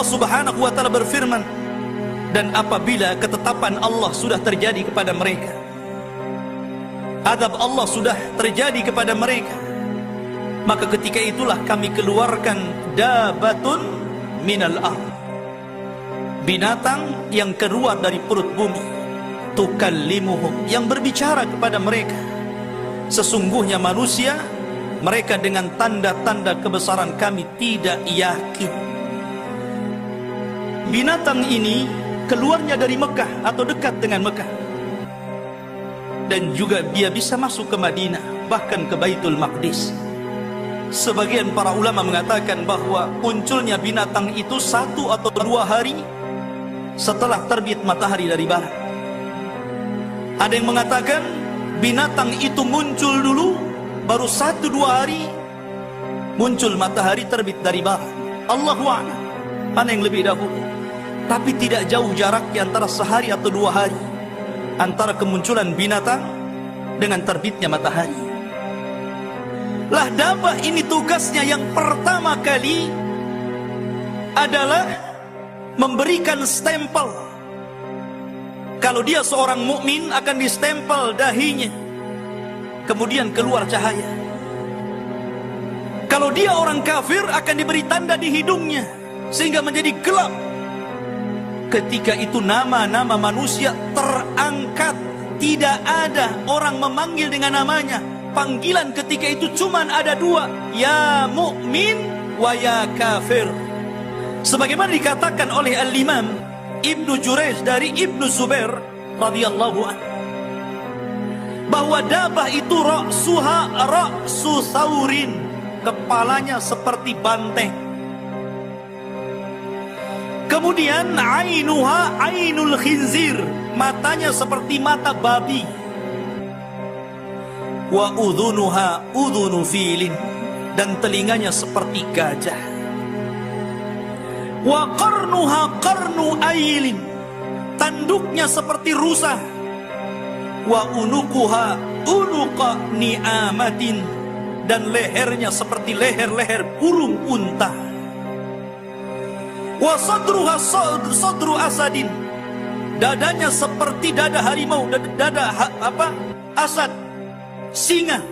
Subhanahu wa ta'ala berfirman, dan apabila ketetapan Allah sudah terjadi kepada mereka, azab Allah sudah terjadi kepada mereka, maka ketika itulah kami keluarkan dabatun minal ard, binatang yang keluar dari perut bumi, tukallimuhum, yang berbicara kepada mereka, sesungguhnya manusia mereka dengan tanda-tanda kebesaran kami tidak yakin. Binatang ini keluarnya dari Mekah atau dekat dengan Mekah, dan juga dia bisa masuk ke Madinah, bahkan ke Baitul Maqdis. Sebagian para ulama mengatakan bahwa munculnya binatang itu 1 atau 2 hari setelah terbit matahari dari barat. Ada yang mengatakan binatang itu muncul dulu, baru 1-2 hari muncul matahari terbit dari barat. Allahu a'lam, mana yang lebih dahulu. Tapi tidak jauh jaraknya antara sehari atau 2 hari antara kemunculan binatang dengan terbitnya matahari. Lah dabah ini tugasnya yang pertama kali adalah memberikan stempel. Kalau dia seorang mukmin akan distempel dahinya, kemudian keluar cahaya. Kalau dia orang kafir akan diberi tanda di hidungnya sehingga menjadi gelap. Ketika itu nama-nama manusia terangkat, tidak ada orang memanggil dengan namanya. Panggilan ketika itu cuman ada 2, ya mukmin wa ya kafir. Sebagaimana dikatakan oleh Al-Imam Ibnu Jurayj dari Ibnu Zubair radhiyallahu anhu, bahwa dabah itu ra'suha ra'su saurin, kepalanya seperti banteng. Kemudian ainuha ainul khinzir, matanya seperti mata babi. Wa udhunuha udhunu filin, dan telinganya seperti gajah. Wa qarnuha qarnu ailin, tanduknya seperti rusa. Wa unukuha unuqa ni'amatin, dan lehernya seperti leher-leher burung unta. Wa sadruha sadru asadin, dadanya seperti dada harimau, dada asad, singa.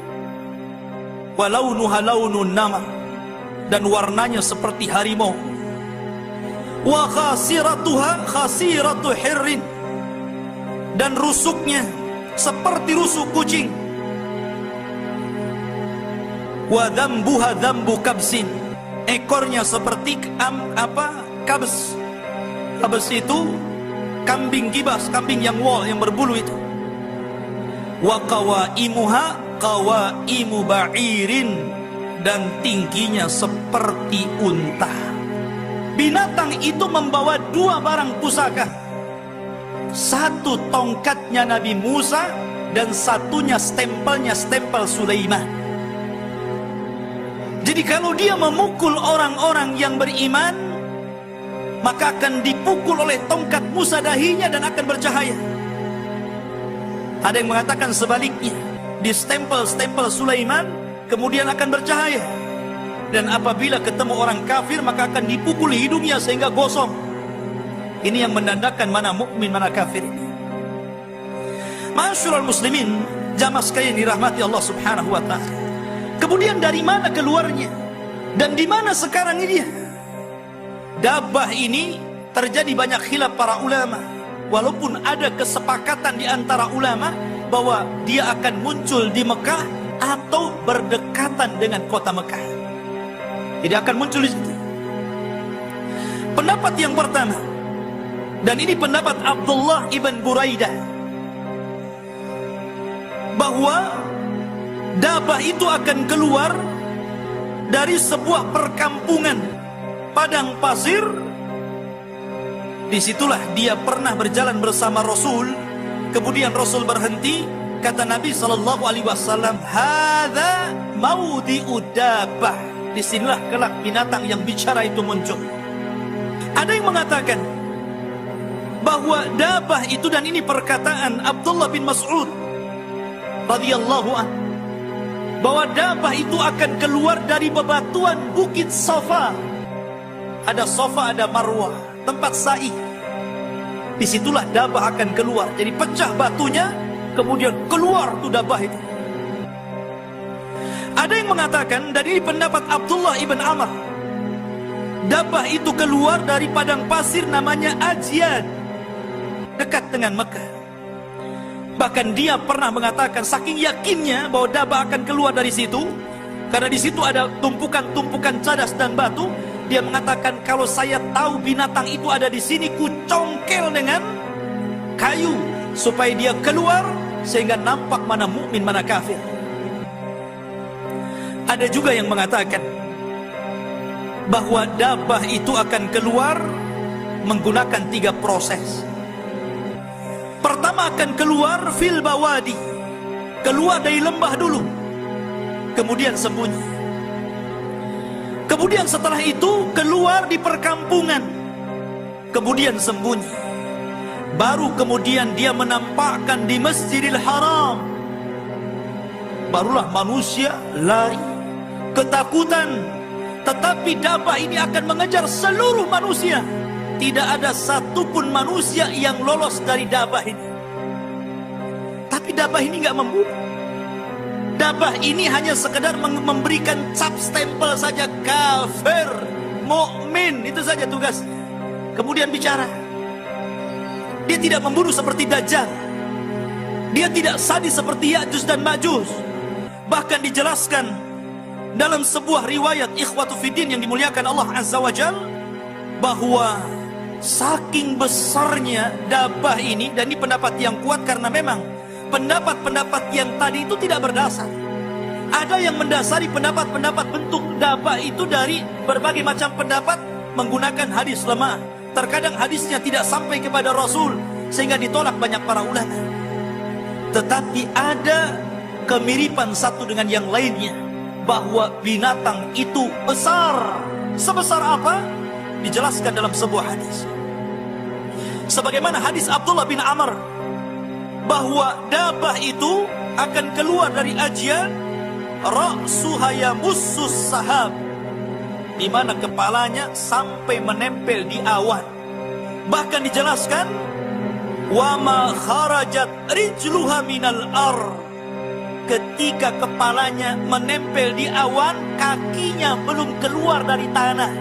Wa launuha launun namar, dan warnanya seperti harimau. Wa khasiratuha khasiratu hirrin, dan rusuknya seperti rusuk kucing. Wa dhambuha dhambu kabsin, ekornya seperti kabs. Kabs itu kambing gibas, kambing yang wol, yang berbulu itu. Wa qawaimuha qawaimu ba'irin, dan tingginya seperti unta. Binatang itu membawa 2 barang pusaka. 1 tongkatnya Nabi Musa, dan 1-nya stempelnya stempel Sulaiman. Jadi kalau dia memukul orang-orang yang beriman, maka akan dipukul oleh tongkat Musa dahinya dan akan bercahaya. Ada yang mengatakan sebaliknya, di stempel Sulaiman kemudian akan bercahaya. Dan apabila ketemu orang kafir maka akan dipukul hidungnya sehingga gosong. Ini yang menandakan mana mukmin mana kafir. Ma'asyiral muslimin, jamaah sekalian dirahmati Allah Subhanahu wa ta'ala. Kemudian dari mana keluarnya? Dan di mana sekarang ini dia? Dabah ini terjadi banyak khilaf para ulama. Walaupun ada kesepakatan di antara ulama bahwa dia akan muncul di Mekah atau berdekatan dengan kota Mekah. Jadi akan muncul di situ. Pendapat yang pertama, dan ini pendapat Abdullah ibn Buraidah, bahwa dabah itu akan keluar dari sebuah perkampungan padang pasir. Disitulah dia pernah berjalan bersama Rasul. Kemudian Rasul berhenti. Kata Nabi SAW, "Hadza maudhi'ud dabah." Disinilah kelak binatang yang bicara itu muncul. Ada yang mengatakan bahwa dabah itu, dan ini perkataan Abdullah bin Mas'ud radhiyallahu anhu, bahwa dabah itu akan keluar dari bebatuan Bukit Safa. ada Safa, ada Marwah, tempat sa'i. Disitulah Dabah akan keluar. Jadi pecah batunya, kemudian keluar tuh Dabah itu. Ada yang mengatakan, dari pendapat Abdullah ibn Amr, Dabah itu keluar dari padang pasir namanya Ajyan, dekat dengan Mekah. Bahkan dia pernah mengatakan, saking yakinnya bahwa Dabah akan keluar dari situ, karena di situ ada tumpukan-tumpukan cadas dan batu. Dia mengatakan, kalau saya tahu binatang itu ada di sini, ku congkel dengan kayu supaya dia keluar, sehingga nampak mana mukmin mana kafir. Ada juga yang mengatakan bahwa Dabah itu akan keluar menggunakan 3 proses. Pertama akan keluar fil bawadi, keluar dari lembah dulu, kemudian sembunyi. Kemudian setelah itu keluar di perkampungan, kemudian sembunyi. Baru kemudian dia menampakkan di Masjidil Haram. Barulah manusia lari ketakutan. Tetapi Dabah ini akan mengejar seluruh manusia. Tidak ada satupun manusia yang lolos dari Dabah ini. Tapi Dabah ini nggak membunuh. Dabah ini hanya sekedar memberikan cap stempel saja, kafir, mukmin, itu saja tugas. Kemudian bicara. Dia tidak membunuh seperti Dajjal. Dia tidak sadis seperti Ya'juj dan Ma'juj. Bahkan dijelaskan dalam sebuah riwayat ikhwatu fiddin yang dimuliakan Allah Azza wa Jal, bahwa saking besarnya Dabah ini, dan ini pendapat yang kuat karena memang pendapat-pendapat yang tadi itu tidak berdasar. Ada yang mendasari pendapat-pendapat bentuk Dabah itu dari berbagai macam pendapat menggunakan hadis lemah. Terkadang hadisnya tidak sampai kepada Rasul sehingga ditolak banyak para ulama. Tetapi ada kemiripan satu dengan yang lainnya, bahwa binatang itu besar. Sebesar apa? Dijelaskan dalam sebuah hadis. Sebagaimana hadis Abdullah bin Amr, bahwa Dabah itu akan keluar dari Ajyan, ra'suha yamussus sahab, di mana kepalanya sampai menempel di awan. Bahkan dijelaskan, wa ma kharajat rijluha minal ar, ketika kepalanya menempel di awan, kakinya belum keluar dari tanah.